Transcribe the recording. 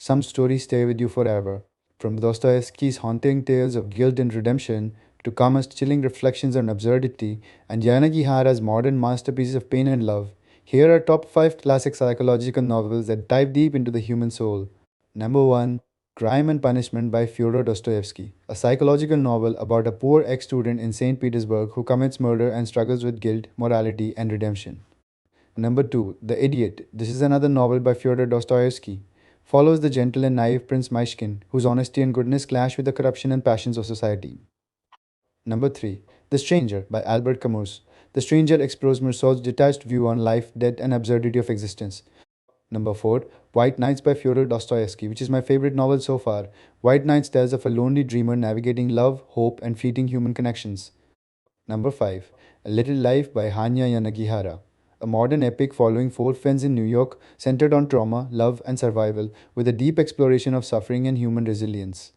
Some stories stay with you forever, from Dostoevsky's haunting tales of guilt and redemption to Kama's chilling reflections on absurdity and Yanagihara's modern masterpieces of pain and love. Here are top 5 classic psychological novels that dive deep into the human soul. Number 1, Crime and Punishment by Fyodor Dostoevsky, a psychological novel about a poor ex student in St. Petersburg who commits murder and struggles with guilt, morality, and redemption. Number 2, The Idiot. This is another novel by Fyodor Dostoevsky. Follows the gentle and naive Prince Myshkin, whose honesty and goodness clash with the corruption and passions of society. Number 3, The Stranger by Albert Camus. The Stranger explores Meursault's detached view on life, death, and absurdity of existence. Number 4, White Nights by Fyodor Dostoevsky, which is my favorite novel so far. White Nights tells of a lonely dreamer navigating love, hope, and fleeting human connections. Number 5, A Little Life by Hanya Yanagihara, a modern epic following four friends in New York centered on trauma, love, and survival, with a deep exploration of suffering and human resilience.